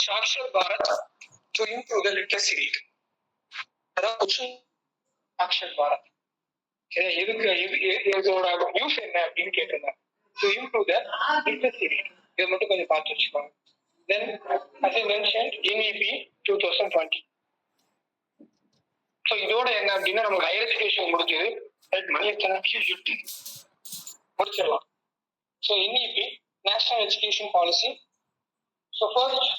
Sakshar Bharat to improve the literacy rate. அதாவது சாக்ஷர் பாரத் இதோட use என்ன அப்படின்னு கேட்டிருந்தேன். To improve the literacy rate. இதை மட்டும் கொஞ்சம் பார்த்து வச்சுக்கோங்க. தென் as I mentioned NEP 2020. So இதோட என்ன அப்படின்னா நமக்கு ஹையர் எஜுகேஷன் முடிஞ்சது. மணி எத்தனை முடிச்சிடலாம். So NEP national education policy. So first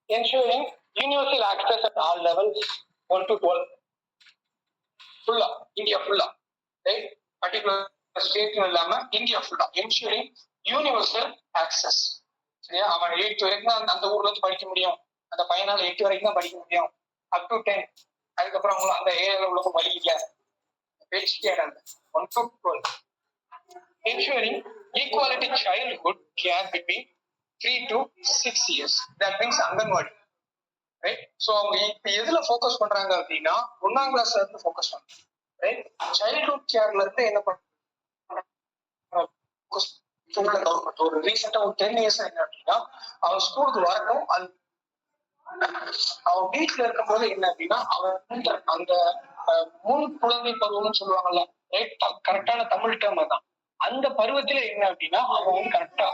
ensuring universal access at all levels 1 to 12 ஃபுல்லா இந்தியா ஃபுல்லா, ரைட்? பர்டிகுலர் ஸ்டேட் இல்லாம இந்தியா ஃபுல்லா ensuring universal access. சரியா? அவன் 8 வரைக்கும் தான் அந்த ஊர்ல இருந்து படிக்க முடியும். அந்த பையனால 8 வரைக்கும் தான் படிக்க முடியும். Up to 10. அதுக்கப்புறம் அவங்களும் அந்த ஏரியாவில் உள்ளவங்க வழி இல்லை. பேச்சு கேட்டாங்க 1 to 12. ensuring equality childhood care between 3 to 6 years. That means anganwadi, right? So அவங்க இப்ப எதுல ஃபோக்கஸ் பண்றாங்க அப்படின்னா 1ஆம் கிளாஸ்ல இருந்து ஃபோக்கஸ் பண்றாங்க, ரைட்? சைல்ட்ஹுட் கேர்ல இருந்து என்ன பண்றாங்க ஒரு ரீசெண்டா ஒரு 10 இயர்ஸ் என்ன அப்படின்னா அவன் ஸ்கூலுக்கு வரணும். அவன் வீட்டுல இருக்கும் போது என்ன அப்படின்னா அவன் அந்த முன் குழந்தை பருவம்னு சொல்லுவாங்கல்ல, ரைட்? கரெக்டான தமிழ் டேர்ம் தான். அந்த பருவத்துல என்ன அப்படின்னா அவன் வந்து கரெக்டா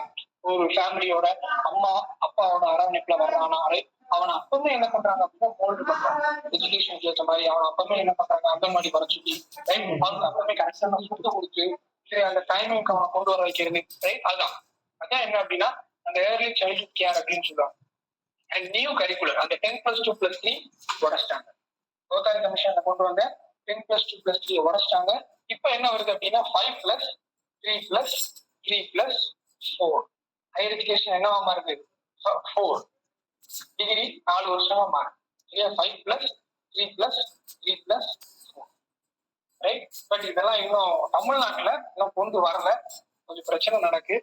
ஒரு ஃபேமிலியோட அம்மா அப்பாவோட அரவணைப்புல வர்றானாரு. அவனை அப்பவுமே என்ன பண்றாங்க அப்படின்னா மோல்டு பண்றாங்க எஜுகேஷனுக்கு ஏற்ற மாதிரி. அவன் அப்பவுமே என்ன பண்றாங்க அங்கன்வாடி வர சொல்லி, ரைட்? அவனுக்கு அப்பவுமே கரெக்டான ஃபுட்டு கொடுத்து சரி அந்த டைமிங்க்கு அவனை கொண்டு வர வைக்கிறது, ரைட்? அதான் என்ன அப்படின்னா அந்த ஏர்லி சைல்ட்ஹுட் கேர் அப்படின்னு சொல்லுவாங்க. அண்ட் நியூ கரிக்குலர் அந்த 10+2+3 உடச்சிட்டாங்க. ரோத்தாரி கமிஷன்ல கொண்டு வந்த 10+2+3 உடச்சிட்டாங்க. இப்ப என்ன வருது அப்படின்னா 5+3+3+4. ஹையர் எஜுகேஷன் என்னவா மாறுது? 4 டிகிரி 4 வருஷமா மாறுது. சரியா? 5+3+3+4, ரைட்? பட் இதெல்லாம் இன்னும் தமிழ்நாட்டுல இன்னும் கொண்டு வரல. கொஞ்சம் பிரச்சனை நடக்கு.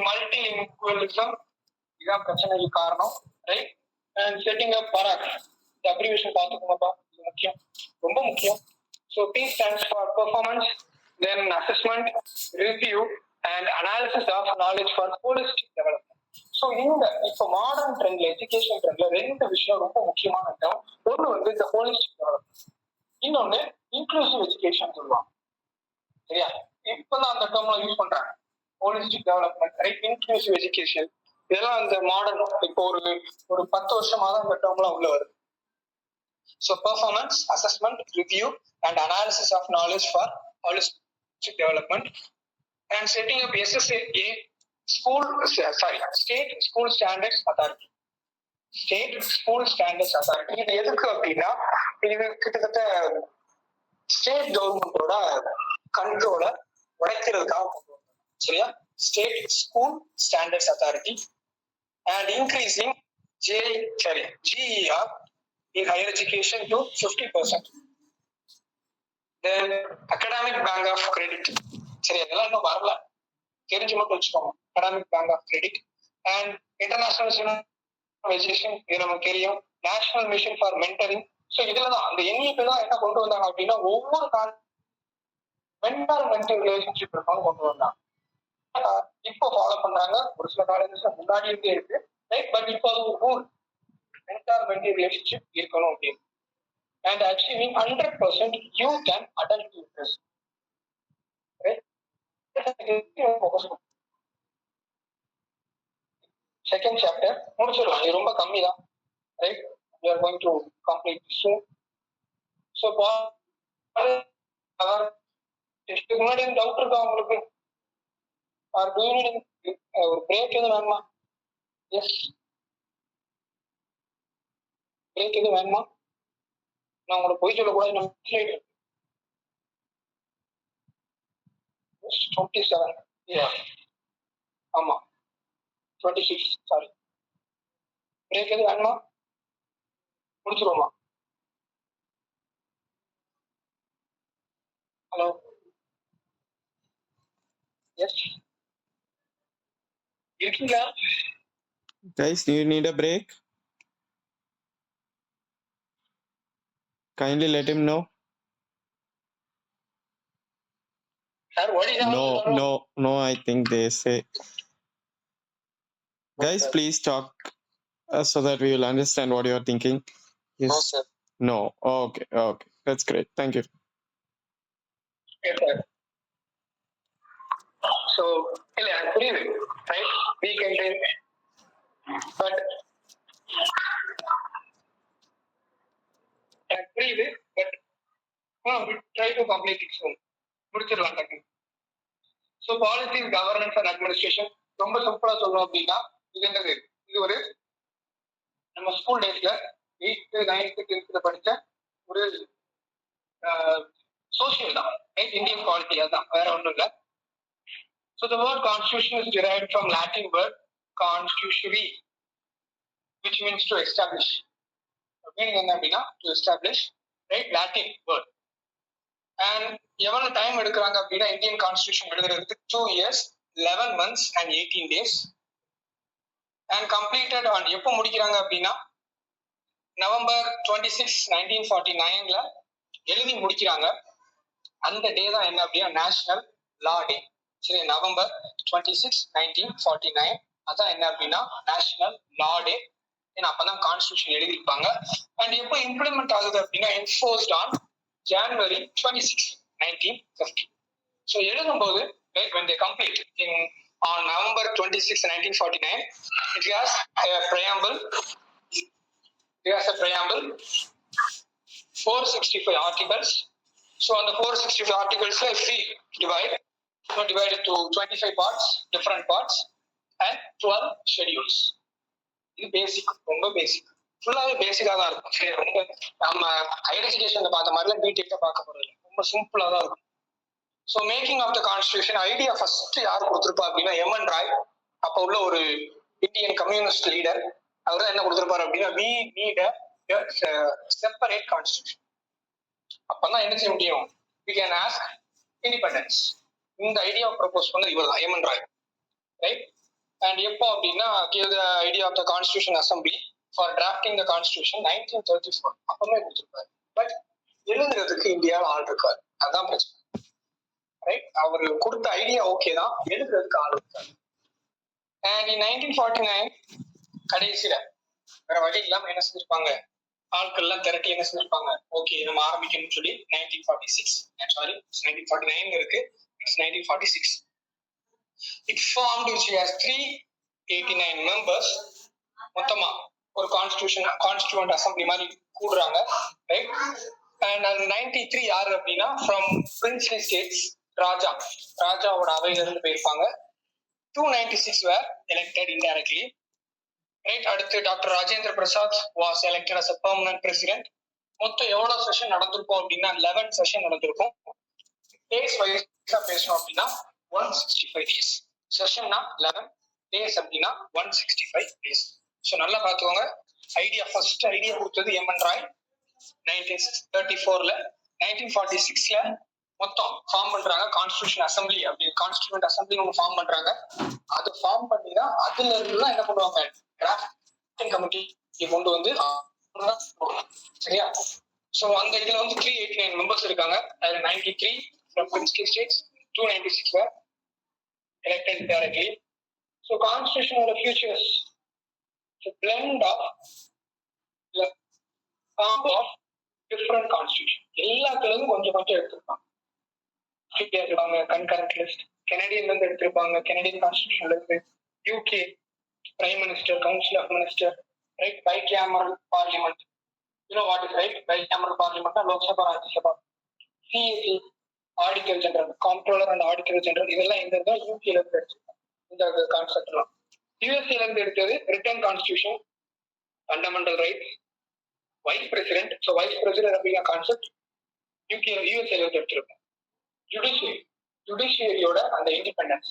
மல்டிலிங்குவலிசம் இதான் பிரச்சனைக்கு காரணம், ரைட்? அண்ட் செட்டிங் அப் பராக் இந்த அப்ரிவேஷன் பார்த்துக்கோங்கப்பா, இது முக்கியம், ரொம்ப முக்கியம். So P stands for performance, then assessment, review and analysis of knowledge for holistic development. So இந்த இப்போ மாடர்ன் ட்ரெண்ட்ல எஜுகேஷன் ட்ரெண்ட்ல 2 விஷயம் ரொம்ப முக்கியமான விஷயம். ஒன்று வந்து இந்த ஹோலிஸ்டிக் டெவலப்மெண்ட், இன்னொன்னு இன்க்ளூசிவ் எஜுகேஷன் சொல்லுவாங்க. சரியா? இப்பதான் அந்த டேர்ம்ல யூஸ் பண்றாங்க. Holistic development, right? Inclusive education, இதெல்லாம் அந்த மாடர்ன் இப்போ ஒரு 10 வருஷமா தான் அந்த டேர்ம்லாம் உள்ள வருது. So performance, assessment, review and analysis of knowledge for holistic development and setting up SSA State School Standards Authority. State School Standards Authority இது எதுக்கு அப்படின்னா இது கிட்டத்தட்ட ஸ்டேட் கவர்மெண்டோட கண்ட்ரோலை உடைக்கிறதுக்காக கொண்டு வந்தாங்க. சரியா? State school standards authority and increasing GER in higher education to 50%. Then academic bank of credit. சரி, அதெல்லாம் இன்னும் வரல, தெரிஞ்சு மட்டும் வச்சுக்கோங்க. academic bank of credit and international education, இது நமக்கு தெரியும். National mission for mentoring. So இதுலதான் அந்த NEP தான் என்ன கொண்டு வந்தாங்க அப்படின்னா ஒவ்வொரு மென்டல் ரிலேஷன்ஷிப் இருப்பாங்க கொண்டு வந்தாங்க. இப்போ ஃபாலோ பண்றாங்க. ஒரு சில காலேஜஸ்ல முன்னாடி இருந்தே இருக்கு, ரைட்? பட் இப்போ அது ஒரு ரூல், மென்டல் ரிலேஷன்ஷிப் இருக்கணும் அப்படின்னு. And achieving 100% youth and adult interest. Right? Second chapter முடிச்சிடலாம், இது ரொம்ப கம்மி தான், right? We are going to complete soon. So டெஸ்ட்டுக்கு முன்னாடி டவுட் இருக்கா உங்களுக்கு? ஆர் டு யூ நீட் ஒரு பிரேக் எதுவும் வேணுமா? எஸ், பிரேக் எதுவும் வேணுமா? நான் உங்களை போய் சொல்லக்கூடாது. நம்ம 27, ஆமா 26, சாரி. பிரேக் எது வேணுமா? முடிச்சிருவோமா? ஹலோ, எஸ் இருக்கீங்களா? Guys, do you need a break? Kindly let him know. Sir, what is No, I think they say. Guys, please talk so that we will understand what you are thinking. Yes. No, sir. No. Okay. That's great. Thank you. Yes, sir. So, இல்ல எனக்கு புரியுது, right? Weekend, but எனக்கு புரியுது, but we try to complete it soon. முடிச்சிடலாம் டக்குனு. So policies, governance and administration ரொம்ப சிம்பிளா சொல்லணும் அப்படின்னா இது என்னது, இது ஒரு நம்ம ஸ்கூல் டேஸ்ல 8th, 9th, 10th படிச்ச ஒரு சோசியல் தான், இந்தியன் குவாலிட்டி, அதுதான், வேற ஒன்றும் இல்லை. So the word constitution is derived from Latin word constituere, which means to establish. Meaning என்ன அப்படின்னா to establish, right? Latin word. And எவ்வளவு டைம் எடுக்கிறாங்க அப்படின்னா இந்தியன் கான்ஸ்டியூஷன் எழுதுறதுக்கு 2 years, 11 months and 18 days. And completed on எப்போ முடிக்கிறாங்க அப்படின்னா November 26, 1949 எழுதி முடிக்கிறாங்க. அந்த டே தான் என்ன அப்படின்னா நேஷனல் லா டே. சரி, November 26, 1949 அதான் என்ன அப்படின்னா நேஷனல் லா டே. ஏன்னா அப்பதான் கான்ஸ்டியூஷன் எழுதியிருப்பாங்க. அண்ட் எப்போ இம்ப்ளிமெண்ட் ஆகுது அப்படின்னா என்ஃபோர்ஸ்ட் ஆன் January 26, 1950. So எழுதும்போது when they complete on November 26, 1949, it has a preamble. It has a preamble, 465 articles. So on the 465 articles, if we divide into 25 parts, different parts, and 12 schedules. இது பேசிக், ரொம்ப பேசிக், ஃபுல்லாவே பேசிக்கா தான் இருக்கும். சரி, ரொம்ப நம்ம ஹையர் எஜுகேஷன்ல பார்த்த மாதிரிலாம் டீட்டெயிலா பார்க்க போறது இல்லை, ரொம்ப சிம்பிளா தான் இருக்கும். So making of the constitution idea first யார் கொடுத்துருப்பா அப்படின்னா எம்என் ராய். அப்ப உள்ள ஒரு இந்தியன் கம்யூனிஸ்ட் லீடர். அவர் தான் என்ன கொடுத்துருப்பாரு அப்படின்னா we need a separate constitution. அப்பதான் என்ன செய்ய முடியும், we can ask independence. இந்த ஐடியா ப்ரொபோஸ் பண்ணது இவர் தான், எம்என் ராய், ரைட்? அண்ட் எப்போ அப்படின்னா give the idea of the constitution assembly for drafting the constitution 1934 அப்பவே கொடுத்துருப்பாரு. பட் எழுதுறதுக்கு இந்தியாவில் ஆள் இருக்காரு, அதான் பிரச்சனை, ரைட்? அவரு கொடுத்த ஐடியா ஓகே தான், எழுதுறதுக்கு ஆள் இருக்காரு. அண்ட் in 1949 கடைசியில வேற வழி இல்லாம என்ன செஞ்சிருப்பாங்க, ஆட்கள் எல்லாம் திரட்டி என்ன செஞ்சிருப்பாங்க, ஓகே நம்ம ஆரம்பிக்கணும்னு சொல்லி 1946, சாரி 1949 இருக்கு, it's 1946. It formed, which has 389 members. மொத்தமா ஒரு கான்ஸ்டியூண்ட் அசம்பிளி மாதிரி கூடுறாங்க, ரைட்? அண்ட் அது 93 யாரு அப்படின்னா ஃப்ரம் பிரின்ஸ்லி ஸ்டேட்ஸ், ராஜாவோட அவையில இருந்து போயிருப்பாங்க. 296 were elected indirectly, ரைட்? அடுத்து doctor Rajendra Prasad was elected as a permanent president. மொத்தம் எவ்வளவு செஷன் நடந்திருக்கும் அப்படின்னா 11 செஷன் நடந்திருக்கும். டேஸ் வைஸா பேசணும் அப்படின்னா 165 days. செஷன்னா 11, டேஸ் அப்படின்னா 165 days. ஸோ நல்லா பார்த்துக்கோங்க. ஃபர்ஸ்ட் ஐடியா கொடுத்தது எம்என் ராய் 1934. 1946 மொத்தம் ஃபார்ம் பண்றாங்க கான்ஸ்டியூஷன் அசம்பிளி, அப்படி கான்ஸ்டியூண்ட் அசம்பிளி ஒன்று ஃபார்ம் பண்றாங்க. அது ஃபார்ம் பண்ணி தான் அதுல இருந்து என்ன பண்ணுவாங்க, டிராஃப்டிங் கமிட்டி கொண்டு வந்து, சரியா? ஸோ அந்த இதுல வந்து 389 மெம்பர்ஸ் இருக்காங்க. அதுல 93 from princely states, 296 were elected directly. So constitution of the futures, a blend of different constitution. எல்லாத்துலயும் கொஞ்சம் கொஞ்சம் எடுத்திருப்பாங்க. இருப்பாங்க கன்கரண்ட் லிஸ்ட், கெனடியன்ல இருந்து எடுத்திருப்பாங்க, கெனடியன் கான்ஸ்டியூஷன்ல இருந்து, UK prime minister, council of minister, right? Bicameral parliament. You know what is right? Bicameral parliament, Lok Sabha, Rajya Sabha. CAG, Auditor General, Comptroller and Auditor General, இதெல்லாம் இந்த யூகேல இருந்து எடுத்துருக்காங்க. இந்த கான்செப்ட் எல்லாம் யூஎஸ்ஏல இருந்து எடுத்தது written constitution, fundamental rights, vice president. So vice president அப்படிங்கிற கான்செப்ட் யூஎஸ்ஏல இருந்து எடுத்திருக்கோம். ஜுடிஷியரியோட அந்த இண்டிபெண்டன்ஸ்,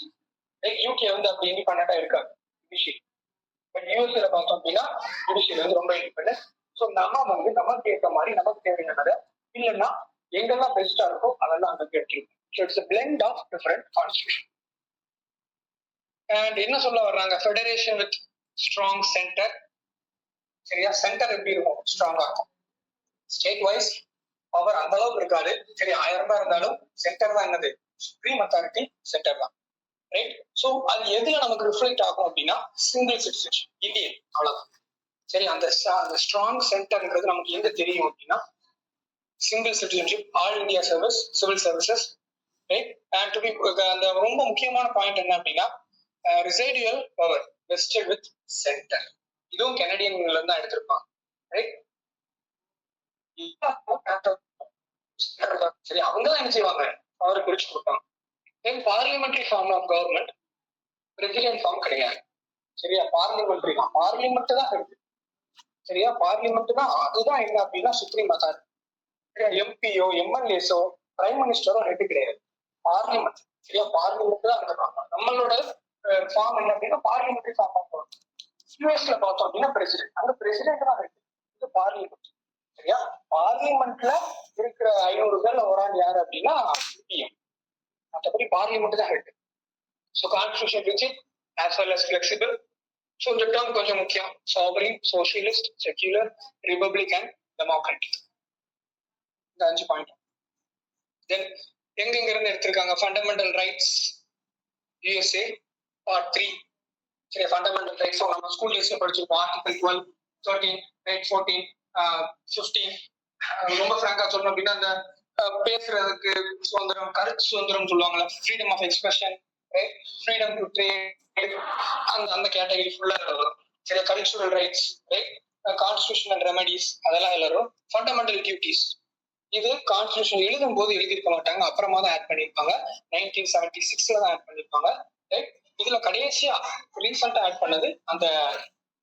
லைக் யூகே வந்து அப்படி இண்டிபெண்டா இருக்காது ஜுடிஷியரி. பட் யூஎஸ்ஏல பார்த்தோம் அப்படின்னா ஜுடிஷியரி வந்து ரொம்ப இண்டிபெண்டன்ட். ஸோ நம்ம வந்து நமக்கு ஏற்ற மாதிரி நமக்கு தேவையானதை, இல்லைன்னா எங்கெல்லாம் பெஸ்டா இருக்கோ அதெல்லாம் அங்கே எடுத்துருக்கோம். So it's blend of different constitution. And என்ன சொல்ல வர்றாங்க, ஃபெடரேஷன் வித் ஸ்ட்ராங் சென்டர். சரியா? சென்டர் எப்படி இருக்கும், ஸ்ட்ராங்கா இருக்கும். ஸ்டேட் வைஸ் பவர் அந்த அளவுக்கு இருக்காது. சரி, 1000 இருந்தாலும் சென்டர் தான் என்னது, சுப்ரீம் அத்தாரிட்டி சென்டர் தான். ரைட். ஸோ அது எதுல நமக்கு ரிஃப்ளெக்ட் ஆகும் அப்படின்னா சிங்கிள் சிட்டிசன்ஷிப், இந்தியன், அவ்வளவுதான். சரி, அந்த ஸ்ட்ராங் சென்டர்ன்றது நமக்கு எங்க தெரியும் அப்படின்னா single citizenship, all India service, civil services, right. And to be அந்த ரொம்ப முக்கியமான பாயிண்ட் என்ன அப்படின்னா residual power vested with centre. இதுவும் கெனடியன்ல இருந்து தான் எடுத்திருப்பாங்க. ரைட். சரி, அவங்க தான் என்ன செய்வாங்க, பவர் பிரிச்சு கொடுப்பாங்க. Then parliamentary form of government, president form கிடையாது. சரியா, பார்லிமெண்டரி தான், பார்லிமெண்ட் தான் இருக்கு. சரியா, பார்லிமெண்ட் தான், அதுதான் என்ன அப்படின்னா சுப்ரீம் அத்தாரிட்டி. சரியா, எம்பியோ எம்எல்ஏஸோ பிரைம் மினிஸ்டரோ ஹெட் கிடையாது, பார்லிமெண்ட். சரியா, பார்லிமெண்ட் தான் இருக்காங்க. நம்மளோட ஃபார்ம் என்ன அப்படின்னா பார்லிமெண்டரி ஃபார்ம் ஆஃப் கவர்மெண்ட். யூஎஸ்ல பார்த்தோம் அப்படின்னா பிரசிடென்ட், அங்க பிரசிடென்ட் தான் இருக்கு, இது பார்லிமெண்ட். சரியா, பார்லிமெண்ட்ல இருக்கிற 500 பேர்ல ஒரு ஆள் யாரு அப்படின்னா பிஎம், மற்றபடி பார்லிமெண்ட் தான் இருக்கு. So constitution rigid as well as flexible. So இந்த டேர்ம் கொஞ்சம் முக்கியம். Sovereign, socialist, secular, Republican, democratic, இந்த 5 பாயிண்ட். தென் எங்க இருந்து எடுத்திருக்காங்க, ஃபண்டமெண்டல் ரைட்ஸ் யூஎஸ்ஏ பார்ட் 3. சரி, ஃபண்டமெண்டல் ரைட்ஸ் நம்ம ஸ்கூல் டேஸ்ல படிச்சிருப்போம். ஆர்டிகல் 12, 13, 14, 15. ரொம்ப ஃப்ராங்கா சொல்லணும் அப்படின்னா அந்த பேசுறதுக்கு சுதந்திரம், கருத்து சுதந்திரம் சொல்லுவாங்கல்ல, freedom of expression, freedom to trade, அந்த கேட்டகரி ஃபுல்லா வரும். சரி, cultural rights, right, constitutional remedies, அதெல்லாம் எல்லாரும். ஃபண்டமெண்டல் டியூட்டிஸ், இது கான்ஸ்டிடியூஷன் எழுதும் போது எழுதியிருக்க மாட்டாங்க, அப்புறமா தான் ஆட் பண்ணியிருப்பாங்க. 1976 தான் ஆட் பண்ணியிருப்பாங்க. ரைட். இதுல கடைசியா ரீசெண்டா ஆட் பண்ணது அந்த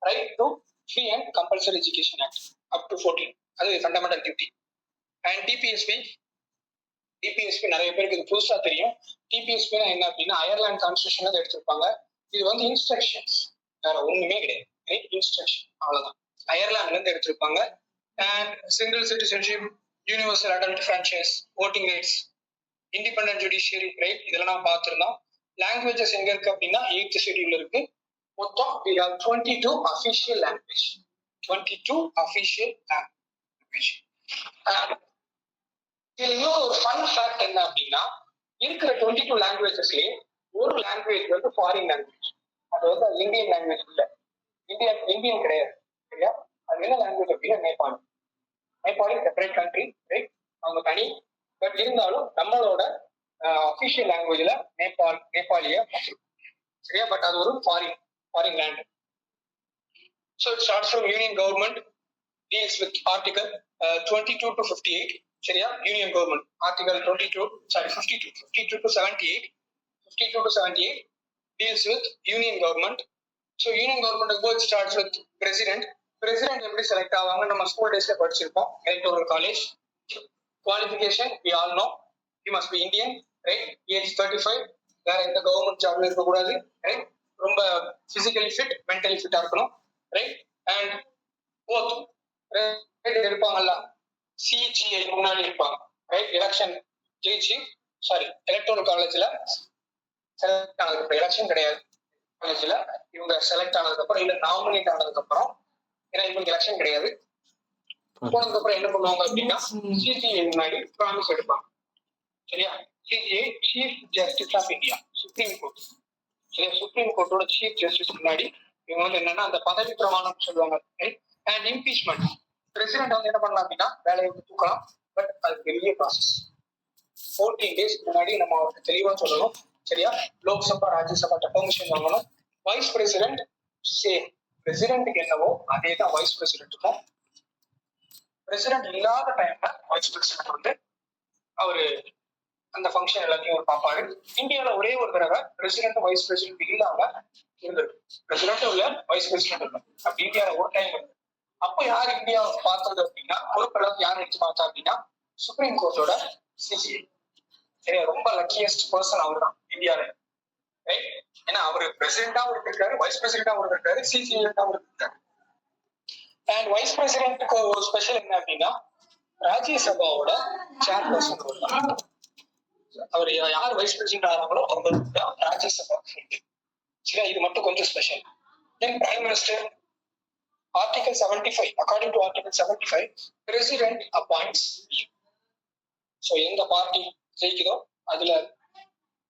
right to free and compulsory education act up to 14, அது ஃபண்டமெண்டல் டியூட்டி. அண்ட் டிபிஎஸ்பி நிறைய பேருக்கு இது புதுசா தெரியும். டிபிஎஸ்பி என்ன அப்படின்னா அயர்லாந்து கான்ஸ்டிடியூஷன் எடுத்திருப்பாங்க. இது வந்து இன்ஸ்ட்ரக்ஷன்ஸ், வேற ஒண்ணுமே கிடையாது, இன்ஸ்ட்ரக்ஷன், அவ்வளவுதான். அயர்லாந்துல இருந்து எடுத்திருப்பாங்க. And single citizenship, universal adult franchise, voting rights, independent judiciary, right, இதெல்லாம் நம்ம பார்த்திருந்தோம். லாங்குவேஜஸ் எங்க இருக்கு அப்படின்னா 8th ஷெட்யூல் இருக்கு. மொத்தம் 22 அஃபிஷியல் லாங்குவேஜ், 22 அஃபிஷியல் லாங்குவேஜ். இதுல இன்னொரு ஒரு ஃபன் ஃபேக்ட் என்ன அப்படின்னா இருக்கிற 22 லாங்குவேஜஸ்லயே ஒரு லாங்குவேஜ் வந்து ஃபாரின் லாங்குவேஜ், அது வந்து இந்தியன் லாங்குவேஜ் இல்ல, இந்தியன் கிடையாது. சரியா, அது என்ன லாங்குவேஜ் அப்படின்னா Nepali. Nepali separate country, right, அவங்க தனி. பட் இருந்தாலும் நம்மளோட அஃபிஷியல் லாங்குவேஜ்ல நேபாளிய. சரியா, பட் அது ஒரு foreign land. So it starts from union government, deals with article 22 to 58. சரியா, union government article 52 to 78, 52 to 78 deals with union government. So union government both starts with president எப்படி select ஆவாங்க நம்ம school டேஸ்ல படிச்சிருப்போம், electoral college. Qualification we all know, he must be Indian, right, age 35, வேற எந்த government ஜாப்ல இருக்க கூடாது, ரைட், ரொம்ப பிசிக்கலி ஃபிட், மென்டலி ஃபிட்டா இருக்கணும், ரைட். அண்ட் போத் இருப்பாங்கல்ல, சிஜிஐ முன்னாடி இருப்பாங்க, ரைட், எலெக்ஷன் ஜெயிச்சு, எலக்டோரல் காலேஜ்ல செலக்ட் ஆனதுக்கு எலெக்ஷன் கிடையாது, காலேஜ்ல இவங்க செலக்ட் ஆனதுக்கு அப்புறம் இல்ல நாமினேட் ஆனதுக்கு அப்புறம், ஏன்னா இவங்க எலெக்ஷன் கிடையாது, போனதுக்கு அப்புறம் என்ன பண்ணுவாங்க அப்படின்னா சிஜிஐ முன்னாடி ப்ராமிஸ் எடுப்பாங்க. சரியா, CJI chief justice of India, supreme court. சரியா, சுப்ரீம் கோர்ட்டோட சீஃப் ஜஸ்டிஸ் முன்னாடி இவங்க வந்து என்னன்னா அந்த பதவி பிரமாணம் சொல்லுவாங்க. அண்ட் இம்பீச்மெண்ட், பிரசிடென்ட் வந்து என்ன பண்ணலாம் அப்படின்னா வேலையை விட்டு தூக்கலாம், பட் அது பெரிய ப்ராசஸ். 14 days முன்னாடி நம்ம அவருக்கு தெளிவா சொல்லணும். சரியா, லோக்சபா ராஜ்யசபா பெர்மிஷன் வாங்கணும். வைஸ் பிரசிடென்ட் சேம், பிரசிடென்ட்டுக்கு என்னவோ அதே தான் வைஸ் பிரசிடென்ட்டுக்கும். பிரசிடென்ட் இல்லாத டைம்ல வைஸ் பிரசிடென்ட் வந்து அவரு அந்த ஃபங்க்ஷன் எல்லாத்தையும் ஒரு பாப்பாரு. இந்தியாவில ஒரே ஒரு தடவை பிரசிடென்ட் வைஸ் பிரசிடென்ட் இல்லாம இருந்தது, பிரசிடென்ட்டும் இல்ல வைஸ் பிரசிடென்ட் இல்லை, அப்படி இந்தியாவில ஒரு டைம் இருக்கு. அப்போ யார் இந்தியாவை பார்த்தது அப்படின்னா பொறுப்பெல்லாம் யார் எடுத்து பார்த்தா அப்படின்னா சுப்ரீம் கோர்ட்டோட சிஜிஐ. சரியா, ரொம்ப லக்கியஸ்ட் பர்சன் அவர் தான் இந்தியாவில, ரைட். ஏன்னா அவரு பிரசிடென்டாவும் இருந்திருக்காரு, வைஸ் பிரசிடென்டாவும் இருந்திருக்காரு, சிஜிஐவும் இருந்திருக்காரு. அண்ட் வைஸ் பிரசிடென்ட்டுக்கு ஒரு ஸ்பெஷல் என்ன அப்படின்னா ராஜ்யசபாவோட சேர்பர்சன் வருவாங்க. அவர் யார் வைஸ் பிரசிடென்ட் ஆகிறாங்களோ அவங்க ராஜ்யசபா. சரியா, இது மட்டும் கொஞ்சம் special. Then prime minister, Article 75, according to Article 75, President appoints. So எந்த பார்ட்டி ஜெயிக்குதோ அதுல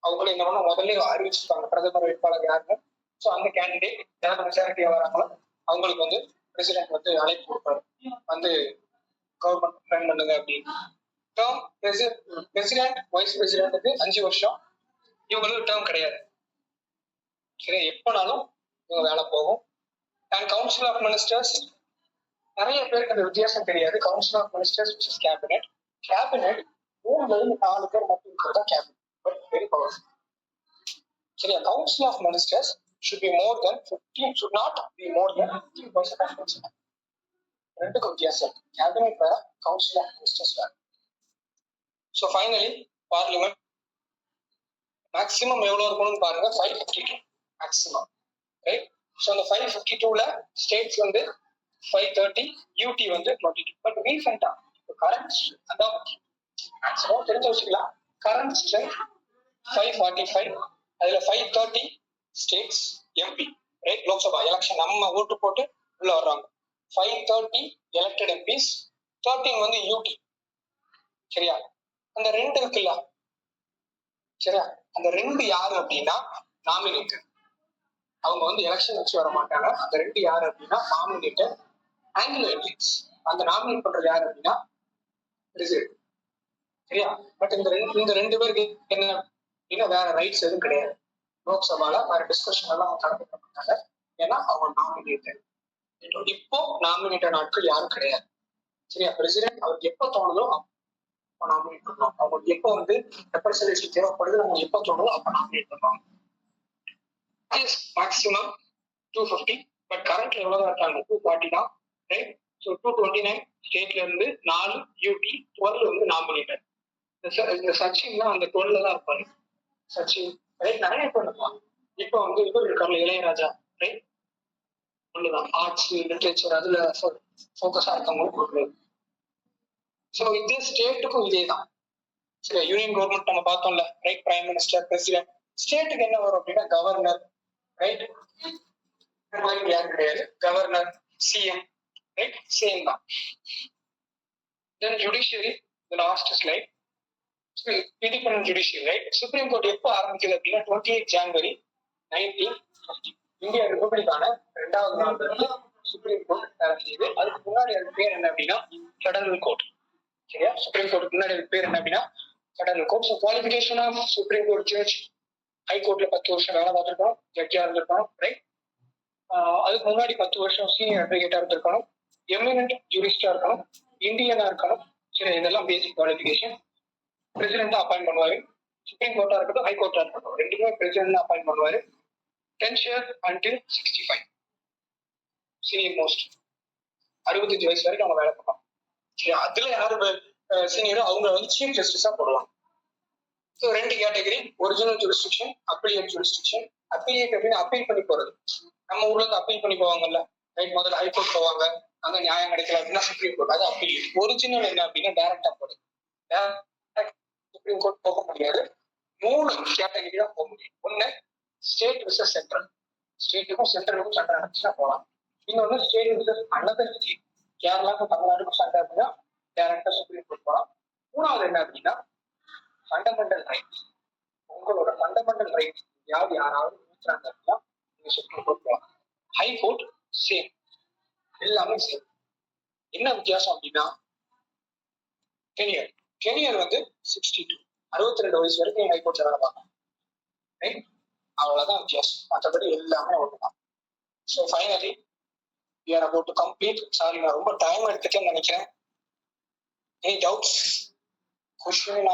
அவங்களும் என்ன பண்ண முதல்ல அறிவிச்சிருப்பாங்க பிரதமர் வேட்பாளர் யாருன்னு. ஸோ அந்த கேண்டிடேட் யார் மெஜாரிட்டியா வராங்களோ அவங்களுக்கு வந்து பிரசிடென்ட் வந்து அழைப்பு கொடுப்பாரு, வந்து கவர்மெண்ட் ரன் பண்ணுங்க அப்படின்னு. டேர்ம் பிரசிடென்ட் வைஸ் பிரசிடென்ட்டுக்கு 5 வருஷம், இவங்களுக்கு டேர்ம் கிடையாது. சரி, எப்பனாலும் இவங்க வேலை போகும். அண்ட் கவுன்சில் ஆஃப் மினிஸ்டர்ஸ், நிறைய பேருக்கு அந்த வித்தியாசம் தெரியாது. Council of ministers cabinet, cabinet 3-4 பேர் மட்டும் இருக்கிறதா கேபினெட், பட் வெரி பவர்ஃபுல். சரியா, council of ministers should be more than 15, should not be more than 15% of president. ரெண்டுக்கும் வித்தியாசம். கேபினெட் வேற, கவுன்சில் ஆஃப் மினிஸ்டர்ஸ் வேற. ஸோ ஃபைனலி பார்லிமெண்ட் மேக்ஸிமம் எவ்வளவு இருக்கணும்னு பாருங்க, 552 மேக்ஸிமம், ரைட்? ஸோ அந்த 552ல ஸ்டேட்ஸ் வந்து 530, யூடி வந்து 22. பட் ரீசெண்டா கரண்ட் அதான் மேக்ஸிமம் தெரிஞ்சு வச்சுக்கலாம். கரண்ட் ஸ்ட்ரென்த் 545, அதுல 530 states MP, right? Lok Sabha election நம்ம ஓட்டு போட்டு உள்ள வர்றாங்க. 530 எலெக்டட் எம்பிஸ், 13 வந்து யூடி. சரியா, அந்த 2 இருக்குல்ல, சரியா, அந்த 2 யாரு அப்படின்னா நாமினேட்டட். அவங்க வந்து எலெக்ஷன் வச்சு வர மாட்டாங்க. அந்த 2 யாரு அப்படின்னா நாமினேட்டட் ஆங்கிலோ இந்தியன்ஸ். அந்த நாமினேட் பண்றது யாரு அப்படின்னா பிரசிடென்ட். சரியா, பட் இந்த 2 பேருக்கு என்ன அப்படின்னா வேற ரைட்ஸ் எதுவும் கிடையாது. லோக்சபால வேற டிஸ்கஷன் எல்லாம் அவங்க கலந்துக்க மாட்டாங்க, ஏன்னா அவங்க நாமினேட்டட். இப்போ நாமினேட்டட் ஆட்கள் யாரும் கிடையாது. சரியா, பிரசிடென்ட் அவருக்கு எப்ப தோணுதோ அப்ப நாமினேட் பண்ணுவாங்க. அவங்களுக்கு எப்போ வந்து ரெப்ரசன்டேஷன் தேவைப்படுது, அவங்க எப்ப தோணுதோ அப்ப நாமினேட் பண்ணுவாங்க. மேக்ஸிமம் 250, பட் கரண்ட்ல எவ்வளவு இருக்காங்க 240 தான், ரைட்? ஸோ 229 ஸ்டேட்ல இருந்து 4 யூடி, 12 வந்து நாமினேட்டட். இந்த சச்சின் தான் அந்த 12 தான் இருப்பாரு. சச்சின், ரைட்? நிறைய பேர் இருப்பாங்க. இப்போ வந்து இவர் இருக்காருல இளையராஜா, ரைட்? ஒண்ணுதான் ஆர்ட்ஸ் லிட்ரேச்சர் அதுல ஃபோக்கஸா இருக்கவங்களுக்கு கொடுக்குறது. ஸோ இது ஸ்டேட்டுக்கும் இதே தான். சரி, யூனியன் கவர்மெண்ட் நம்ம பார்த்தோம்ல, ரைட்? Prime minister, president. ஸ்டேட்டுக்கு என்ன வரும் அப்படின்னா கவர்னர், ரைட்? யாரும் கிடையாது, கவர்னர், சிஎம், ரைட்? சேம் தான். Then judiciary, the last slide. Independent judiciary, right? Supreme court எப்போ ஆரம்பிக்குது அப்படின்னா 28 ஜனவரி 1950. இந்தியா ரிபப்ளிக்கான 2வது நாள் வந்து சுப்ரீம் கோர்ட் ஆரம்பிச்சது. அதுக்கு முன்னாடி அதுக்கு பேர் என்ன அப்படின்னா ஃபெடரல் கோர்ட். சரியா, சுப்ரீம் கோர்ட்டுக்கு முன்னாடி அதுக்கு பேர் என்ன அப்படின்னா federal court. So qualification of supreme court judge, ஹைகோர்ட்ல 10 வருஷம் வேலை பார்த்துருக்கணும், ஜட்ஜா இருந்திருக்கணும், ரைட்? அதுக்கு முன்னாடி 10 வருஷம் சீனியர் அட்வொகேட்டா இருந்திருக்கணும், எமினன்ட் ஜூரிஸ்டா இருக்கணும், இந்தியனா இருக்கணும். சரி, இதெல்லாம் பேசிக் குவாலிஃபிகேஷன். பிரசிடென்ட் அப்பாயிண்ட் பண்ணுவாரு. சுப்ரீம் கோர்ட்டா இருக்கட்டும், ஹைகோர்ட்டா இருக்கட்டும், ரெண்டுமே பிரசிடென்ட் அப்பாயிண்ட் பண்ணுவாரு. 10 years until 65. சீனியர் மோஸ்ட் 65 வயசு வரைக்கும் அவங்க வேலை பார்ப்பாங்க. சரி, அதுல யாரு சீனியரோ அவங்க வந்து சீஃப் ஜஸ்டிஸா போடுவாங்க. So 2 category, original jurisdiction, appellate jurisdiction. Appellate அப்படின்னு அப்பீல் பண்ணி போறது. நம்ம ஊர்ல இருந்து அப்பீல் பண்ணி போவாங்கல்ல, ரைட்? முதல்ல ஹைகோர்ட் போவாங்க, அங்க நியாயம் கிடைக்கல அப்படின்னா சுப்ரீம் கோர்ட், அது அப்பீலியேட். ஒரிஜினல் என்ன அப்படின்னா டைரக்டா போடுது. சுப்ரீம் கோர்ட் போக முடியாது. 3 கேட்டகரி தான் போக முடியும். ஒண்ணு ஸ்டேட் விசஸ் சென்ட்ரல், ஸ்டேட்டுக்கும் சென்ட்ரலுக்கும் சண்டை நடந்துச்சுன்னா போகலாம். இன்னொன்னு ஸ்டேட் விசஸ் அனதர் ஸ்டேட், கேரளாவுக்கும் தமிழ்நாடுக்கும் சண்டை அப்படின்னா டைரக்டா சுப்ரீம் கோர்ட் போகலாம். 3வது என்ன அப்படின்னா ஃபண்டமெண்டல் ரைட்ஸ். உங்களோட ஃபண்டமெண்டல் ரைட்ஸ் யாராவது இருக்கிறாங்க அப்படின்னா நீங்க சுப்ரீம் கோர்ட் போகலாம். ஹைகோர்ட் சேம், எல்லாமே சேம். என்ன வித்தியாசம் அப்படின்னா டெனியர் வந்து 62, 62 வயசு வரைக்கும் ஹைகோர்ட்ல வேலை பார்க்கலாம், ரைட்? அவ்வளவுதான் வித்தியாசம், மற்றபடி எல்லாமே ஒண்ணுதான். So finally we are about to complete. Sorry, நான் ரொம்ப டைம் எடுத்துட்டேன்னு நினைக்கிறேன். Any doubts, question